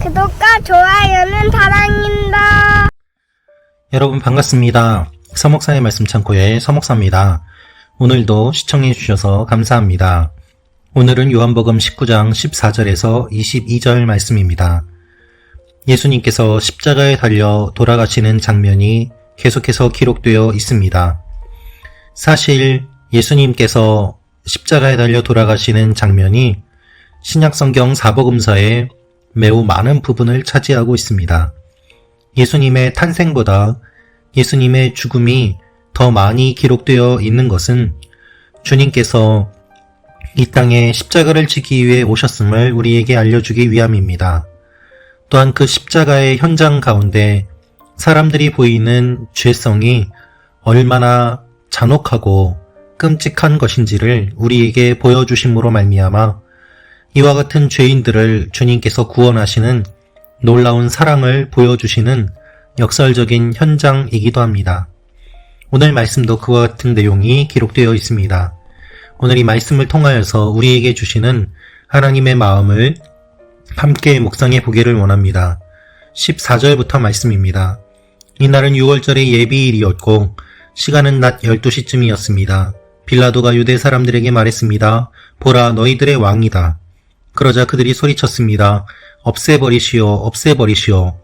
구독과 좋아요는 사랑입니다. 여러분 반갑습니다. 서목사의 말씀 창고의 서목사입니다. 오늘도 시청해 주셔서 감사합니다. 오늘은 요한복음 19장 14절에서 22절 말씀입니다. 예수님께서 십자가에 달려 돌아가시는 장면이 계속해서 기록되어 있습니다. 사실 예수님께서 십자가에 달려 돌아가시는 장면이 신약성경 사복음서에 매우 많은 부분을 차지하고 있습니다. 예수님의 탄생보다 예수님의 죽음이 더 많이 기록되어 있는 것은 주님께서 이 땅에 십자가를 지기 위해 오셨음을 우리에게 알려주기 위함입니다. 또한 그 십자가의 현장 가운데 사람들이 보이는 죄성이 얼마나 잔혹하고 끔찍한 것인지를 우리에게 보여주심으로 말미암아 이와 같은 죄인들을 주님께서 구원하시는 놀라운 사랑을 보여주시는 역설적인 현장이기도 합니다. 오늘 말씀도 그와 같은 내용이 기록되어 있습니다. 오늘 이 말씀을 통하여서 우리에게 주시는 하나님의 마음을 함께 묵상해 보기를 원합니다. 14절부터 말씀입니다. 이날은 6월절의 예비일이었고 시간은 낮 12시쯤이었습니다. 빌라도가 유대 사람들에게 말했습니다. 보라, 너희들의 왕이다. 그러자 그들이 소리쳤습니다. 없애버리시오, 없애버리시오.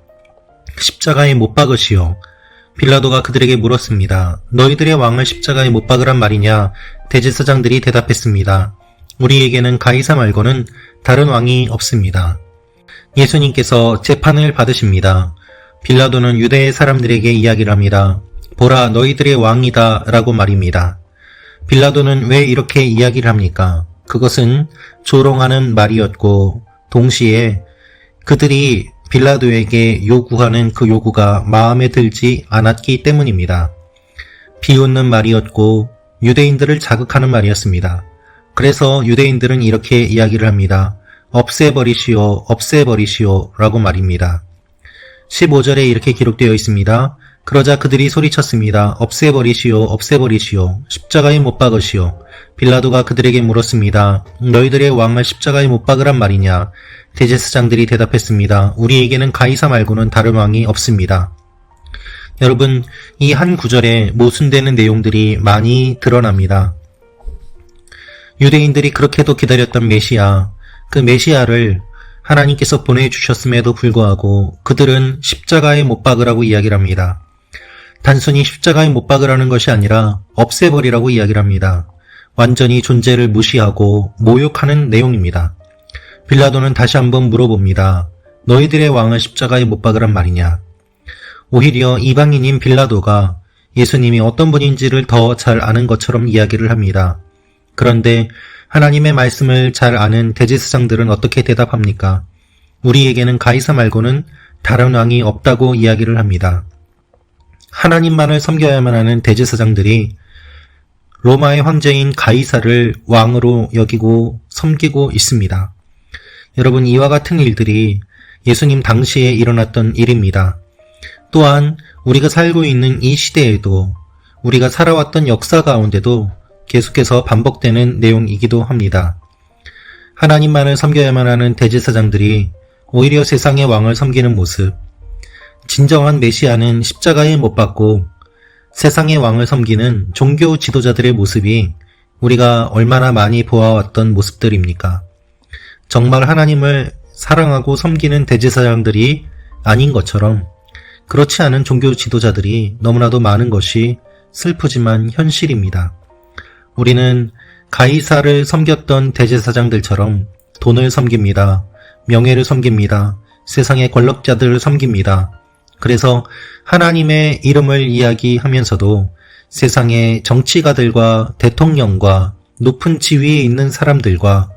십자가에 못 박으시오. 빌라도가 그들에게 물었습니다. 너희들의 왕을 십자가에 못 박으란 말이냐? 대제사장들이 대답했습니다. 우리에게는 가이사 말고는 다른 왕이 없습니다. 예수님께서 재판을 받으십니다. 빌라도는 유대 사람들에게 이야기를 합니다. 보라, 너희들의 왕이다 라고 말입니다. 빌라도는 왜 이렇게 이야기를 합니까? 그것은 조롱하는 말이었고 동시에 그들이 빌라도에게 요구하는 그 요구가 마음에 들지 않았기 때문입니다. 비웃는 말이었고 유대인들을 자극하는 말이었습니다. 그래서 유대인들은 이렇게 이야기를 합니다. 없애버리시오, 없애버리시오 라고 말입니다. 15절에 이렇게 기록되어 있습니다. 그러자 그들이 소리쳤습니다. 없애버리시오, 없애버리시오. 십자가에 못 박으시오. 빌라도가 그들에게 물었습니다. 너희들의 왕을 십자가에 못 박으란 말이냐? 대제사장들이 대답했습니다. 우리에게는 가이사 말고는 다른 왕이 없습니다. 여러분, 이 한 구절에 모순되는 내용들이 많이 드러납니다. 유대인들이 그렇게도 기다렸던 메시아, 그 메시아를 하나님께서 보내주셨음에도 불구하고 그들은 십자가에 못 박으라고 이야기를 합니다. 단순히 십자가에 못 박으라는 것이 아니라 없애버리라고 이야기를 합니다. 완전히 존재를 무시하고 모욕하는 내용입니다. 빌라도는 다시 한번 물어봅니다. 너희들의 왕을 십자가에 못 박으란 말이냐? 오히려 이방인인 빌라도가 예수님이 어떤 분인지를 더 잘 아는 것처럼 이야기를 합니다. 그런데 하나님의 말씀을 잘 아는 대제사장들은 어떻게 대답합니까? 우리에게는 가이사 말고는 다른 왕이 없다고 이야기를 합니다. 하나님만을 섬겨야만 하는 대제사장들이 로마의 황제인 가이사를 왕으로 여기고 섬기고 있습니다. 여러분, 이와 같은 일들이 예수님 당시에 일어났던 일입니다. 또한 우리가 살고 있는 이 시대에도 우리가 살아왔던 역사 가운데도 계속해서 반복되는 내용이기도 합니다. 하나님만을 섬겨야만 하는 대제사장들이 오히려 세상의 왕을 섬기는 모습, 진정한 메시아는 십자가에 못 박고 세상의 왕을 섬기는 종교 지도자들의 모습이 우리가 얼마나 많이 보아왔던 모습들입니까? 정말 하나님을 사랑하고 섬기는 대제사장들이 아닌 것처럼 그렇지 않은 종교 지도자들이 너무나도 많은 것이 슬프지만 현실입니다. 우리는 가이사를 섬겼던 대제사장들처럼 돈을 섬깁니다. 명예를 섬깁니다. 세상의 권력자들을 섬깁니다. 그래서 하나님의 이름을 이야기하면서도 세상의 정치가들과 대통령과 높은 지위에 있는 사람들과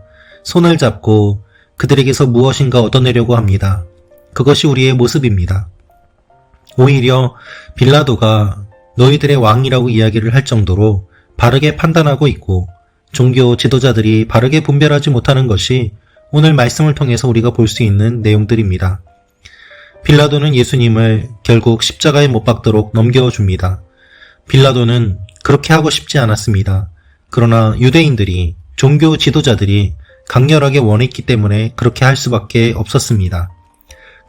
손을 잡고 그들에게서 무엇인가 얻어내려고 합니다. 그것이 우리의 모습입니다. 오히려 빌라도가 너희들의 왕이라고 이야기를 할 정도로 바르게 판단하고 있고 종교 지도자들이 바르게 분별하지 못하는 것이 오늘 말씀을 통해서 우리가 볼 수 있는 내용들입니다. 빌라도는 예수님을 결국 십자가에 못 박도록 넘겨줍니다. 빌라도는 그렇게 하고 싶지 않았습니다. 그러나 유대인들이, 종교 지도자들이 강렬하게 원했기 때문에 그렇게 할 수밖에 없었습니다.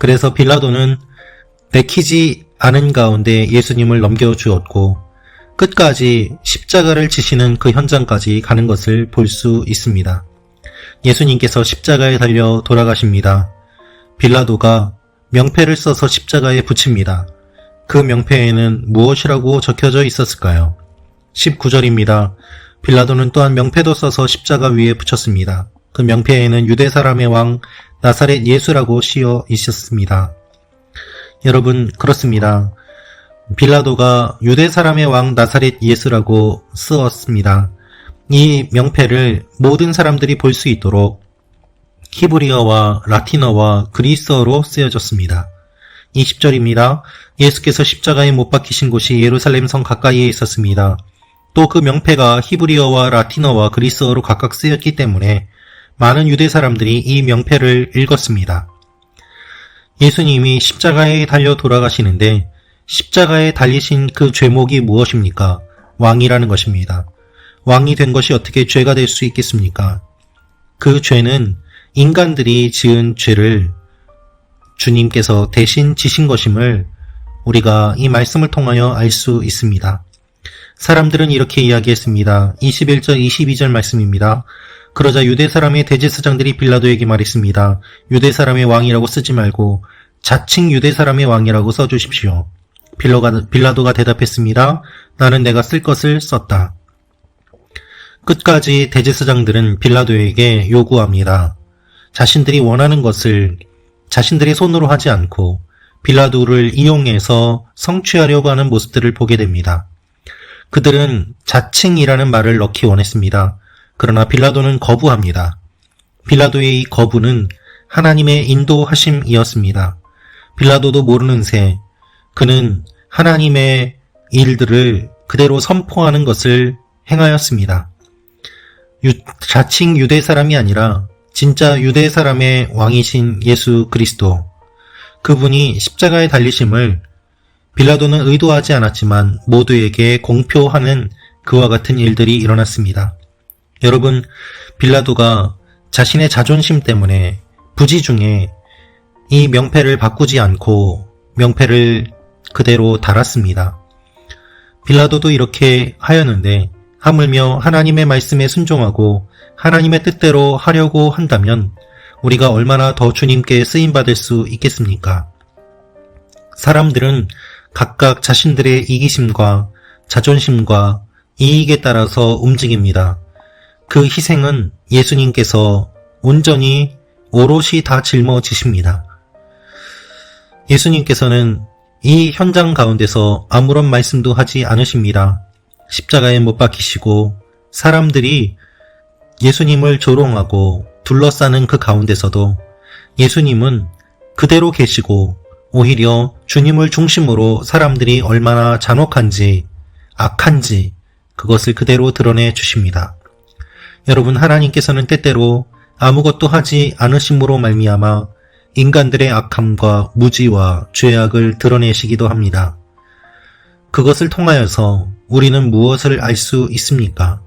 그래서 빌라도는 내키지 않은 가운데 예수님을 넘겨주었고 끝까지 십자가를 지시는 그 현장까지 가는 것을 볼 수 있습니다. 예수님께서 십자가에 달려 돌아가십니다. 빌라도가 명패를 써서 십자가에 붙입니다. 그 명패에는 무엇이라고 적혀져 있었을까요? 19절입니다. 빌라도는 또한 명패도 써서 십자가 위에 붙였습니다. 그 명패에는 유대 사람의 왕 나사렛 예수라고 씌어 있었습니다. 여러분, 그렇습니다. 빌라도가 유대 사람의 왕 나사렛 예수라고 쓰었습니다. 이 명패를 모든 사람들이 볼 수 있도록 히브리어와 라틴어와 그리스어로 쓰여졌습니다. 20절입니다. 예수께서 십자가에 못 박히신 곳이 예루살렘 성 가까이에 있었습니다. 또 그 명패가 히브리어와 라틴어와 그리스어로 각각 쓰였기 때문에 많은 유대 사람들이 이 명패를 읽었습니다. 예수님이 십자가에 달려 돌아가시는데 십자가에 달리신 그 죄목이 무엇입니까? 왕이라는 것입니다. 왕이 된 것이 어떻게 죄가 될 수 있겠습니까? 그 죄는 인간들이 지은 죄를 주님께서 대신 지신 것임을 우리가 이 말씀을 통하여 알 수 있습니다. 사람들은 이렇게 이야기했습니다. 21절 22절 말씀입니다. 그러자 유대 사람의 대제사장들이 빌라도에게 말했습니다. 유대 사람의 왕이라고 쓰지 말고 자칭 유대 사람의 왕이라고 써주십시오. 빌라도가 대답했습니다. 나는 내가 쓸 것을 썼다. 끝까지 대제사장들은 빌라도에게 요구합니다. 자신들이 원하는 것을 자신들의 손으로 하지 않고 빌라도를 이용해서 성취하려고 하는 모습들을 보게 됩니다. 그들은 자칭이라는 말을 넣기 원했습니다. 그러나 빌라도는 거부합니다. 빌라도의 이 거부는 하나님의 인도하심이었습니다. 빌라도도 모르는 새 그는 하나님의 일들을 그대로 선포하는 것을 행하였습니다. 자칭 유대 사람이 아니라 진짜 유대 사람의 왕이신 예수 그리스도, 그분이 십자가에 달리심을 빌라도는 의도하지 않았지만 모두에게 공표하는 그와 같은 일들이 일어났습니다. 여러분, 빌라도가 자신의 자존심 때문에 부지 중에 이 명패를 바꾸지 않고 명패를 그대로 달았습니다. 빌라도도 이렇게 하였는데 하물며 하나님의 말씀에 순종하고 하나님의 뜻대로 하려고 한다면 우리가 얼마나 더 주님께 쓰임받을 수 있겠습니까? 사람들은 각각 자신들의 이기심과 자존심과 이익에 따라서 움직입니다. 그 희생은 예수님께서 온전히 오롯이 다 짊어지십니다. 예수님께서는 이 현장 가운데서 아무런 말씀도 하지 않으십니다. 십자가에 못 박히시고 사람들이 예수님을 조롱하고 둘러싸는 그 가운데서도 예수님은 그대로 계시고 오히려 주님을 중심으로 사람들이 얼마나 잔혹한지 악한지 그것을 그대로 드러내 주십니다. 여러분, 하나님께서는 때때로 아무것도 하지 않으심으로 말미암아 인간들의 악함과 무지와 죄악을 드러내시기도 합니다. 그것을 통하여서 우리는 무엇을 알 수 있습니까?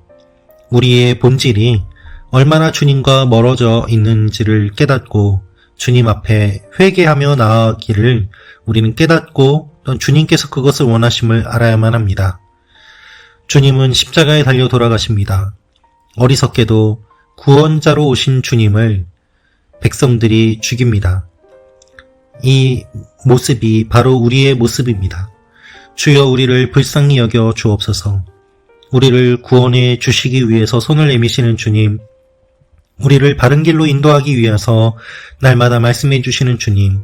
우리의 본질이 얼마나 주님과 멀어져 있는지를 깨닫고 주님 앞에 회개하며 나아가기를 우리는 깨닫고 또 주님께서 그것을 원하심을 알아야만 합니다. 주님은 십자가에 달려 돌아가십니다. 어리석게도 구원자로 오신 주님을 백성들이 죽입니다. 이 모습이 바로 우리의 모습입니다. 주여 우리를 불쌍히 여겨 주옵소서. 우리를 구원해 주시기 위해서 손을 내미시는 주님, 우리를 바른 길로 인도하기 위해서 날마다 말씀해 주시는 주님,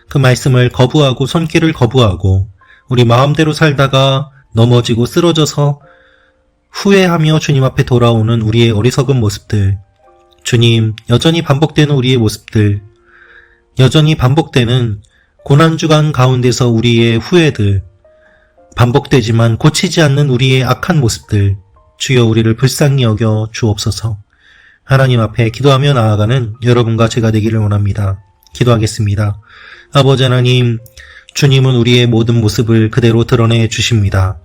그 말씀을 거부하고 손길을 거부하고 우리 마음대로 살다가 넘어지고 쓰러져서 후회하며 주님 앞에 돌아오는 우리의 어리석은 모습들, 주님, 여전히 반복되는 우리의 모습들, 여전히 반복되는 고난주간 가운데서 우리의 후회들, 반복되지만 고치지 않는 우리의 악한 모습들, 주여 우리를 불쌍히 여겨 주옵소서. 하나님 앞에 기도하며 나아가는 여러분과 제가 되기를 원합니다. 기도하겠습니다. 아버지 하나님, 주님은 우리의 모든 모습을 그대로 드러내 주십니다.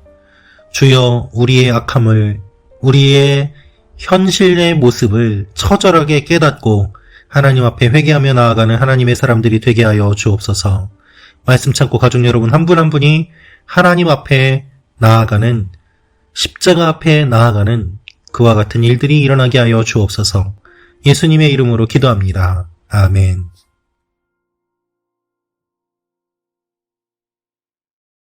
주여 우리의 악함을, 우리의 현실의 모습을 처절하게 깨닫고 하나님 앞에 회개하며 나아가는 하나님의 사람들이 되게 하여 주옵소서. 말씀 참고 가족 여러분 한 분 한 분이 하나님 앞에 나아가는, 십자가 앞에 나아가는 그와 같은 일들이 일어나게 하여 주옵소서. 예수님의 이름으로 기도합니다. 아멘.